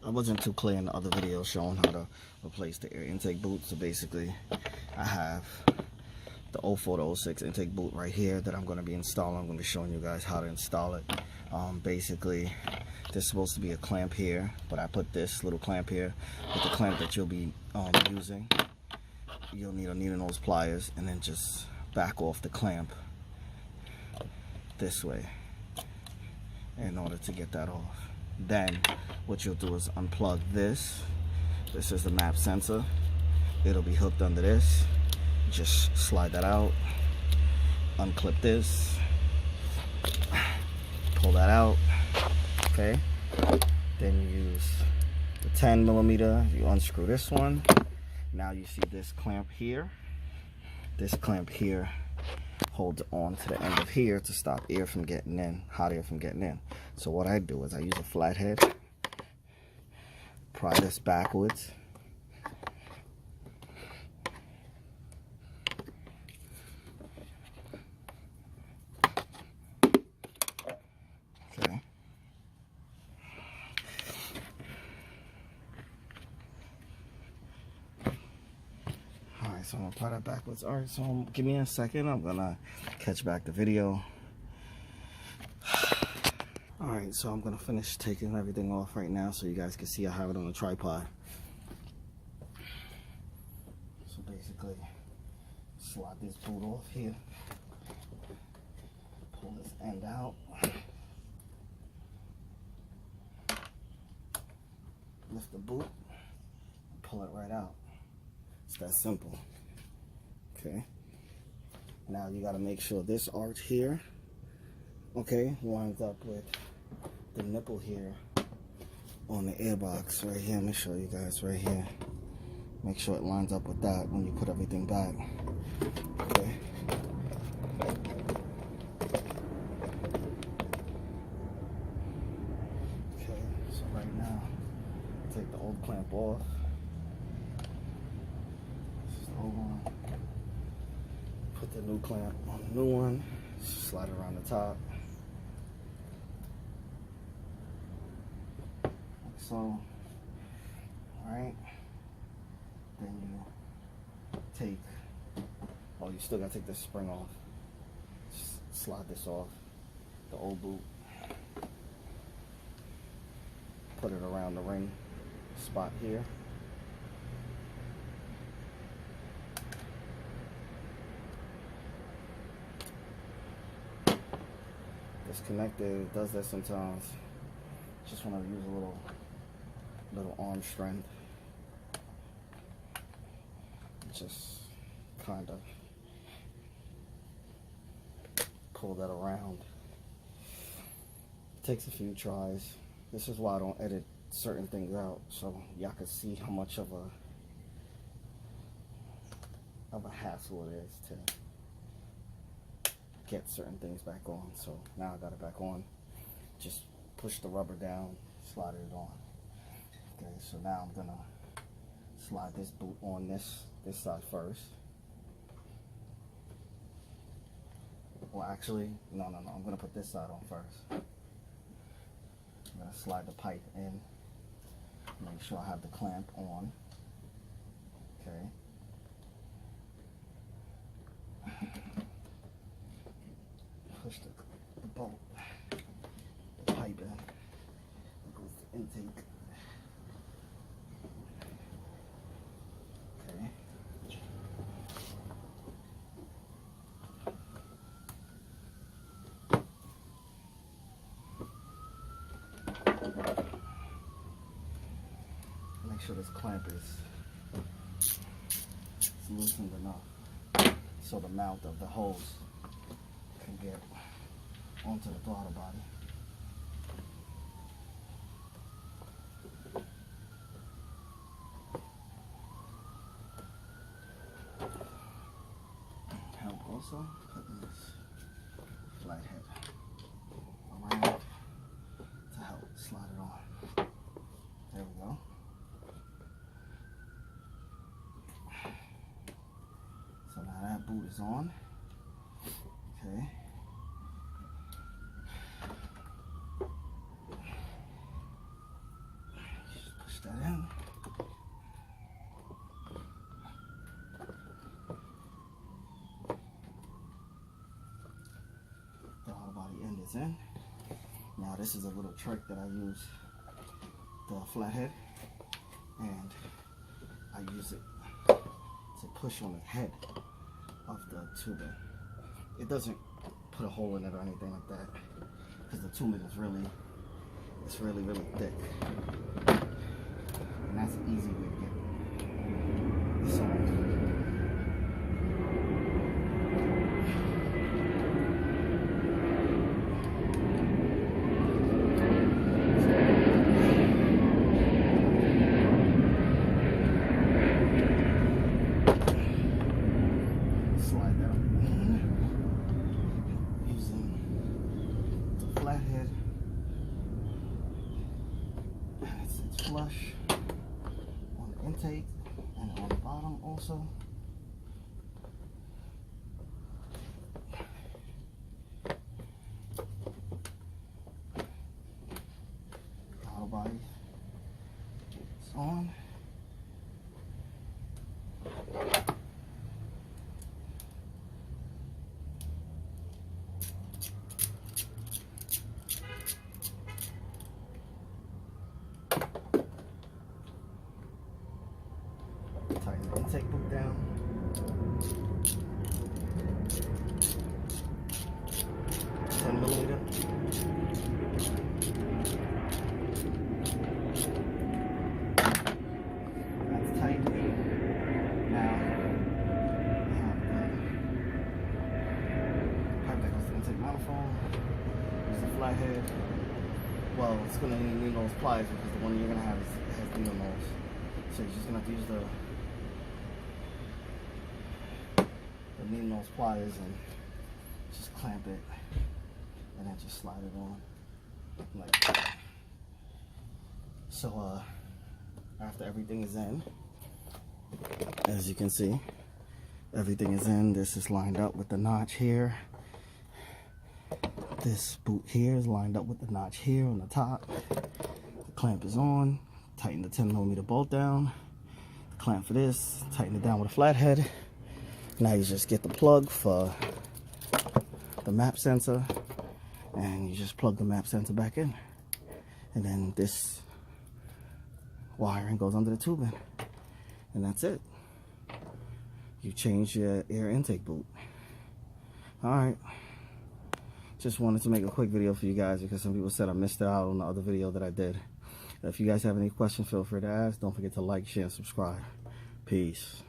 I wasn't too clear in the other video showing how to replace the air intake boot. So basically, I have the 04 to 06 intake boot right here that I'm going to be installing. I'm going to be showing you guys how to install it. Basically, there's supposed to be a clamp here, but I put this little clamp here. With the clamp that you'll be using, you'll need a needle nose pliers, and then just back off the clamp this way in order to get that off. Then what you'll do is unplug this. This is the map sensor. It'll be hooked under this. Just slide that out, unclip this, pull that out. Okay, then you use the 10mm. You unscrew this one. Now you see this clamp here. This clamp here holds on to the end of here to stop air from getting in, hot air from getting in. So what I do is I use a flathead, pry this backwards, okay. Alright, so I'm gonna pry that backwards. Alright, so give me a second, I'm gonna catch back the video. Alright, so I'm going to finish taking everything off right now so you guys can see I have it on a tripod. So basically, slide this boot off here, pull this end out, lift the boot, pull it right out. It's that simple. Okay, now you got to make sure this arch here, okay, lines up with the nipple here on the airbox right here. Let me show you guys right here. Make sure it lines up with that when you put everything back. Okay. Okay, so right now, take the old clamp off. This is the old one. Put the new clamp on the new one. Slide it around the top. So, alright, then you take, oh, you still gotta take this spring off. Just slide this off, the old boot, put it around the ring spot here. Disconnect it, it does that sometimes. Just want to use a little arm strength. Just kind of pull that around. It takes a few tries. This is why I don't edit certain things out, so y'all can see how much of a hassle it is to get certain things back on. So now I got it back on. Just push the rubber down, slide it on. Okay, so now I'm gonna slide this boot on this side first. Well, actually, no, I'm gonna put this side on first. I'm gonna slide the pipe in, make sure I have the clamp on. Okay. Push the bolt, the pipe in. It goes to intake. Okay. Make sure this clamp is loosened enough so the mouth of the hose can get onto the throttle body. Help also putting this flathead around to help slide it on. There we go. So now that boot is on. Okay. Just This is a little trick that I use, the flathead, and I use it to push on the head of the tubing. It doesn't put a hole in it or anything like that, because the tubing is really thick, and that's an easy way to get this on. Slide that up using the flathead, and it sits flush on the intake and on the bottom also. Throttle body is on. Tighten the intake boot down. That's tight. Now I have the pipe that goes to the intake manifold. There's the flathead. Well, it's going to need those pliers because the one you're going to have has needle nose. So you're just going to have to use the needle nose pliers and just clamp it, and then just slide it on like that. So after everything is in, as you can see, everything is in. This is lined up with the notch here. This boot here is lined up with the notch here on the top. The clamp is on. Tighten the 10mm bolt down. The clamp for this, tighten it down with a flathead. Now you just get the plug for the map sensor, and you just plug the map sensor back in, and then this wiring goes under the tubing, and that's it. You change your air intake boot. Alright, just wanted to make a quick video for you guys because some people said I missed out on the other video that I did. If you guys have any questions, feel free to ask. Don't forget to like, share, and subscribe. Peace.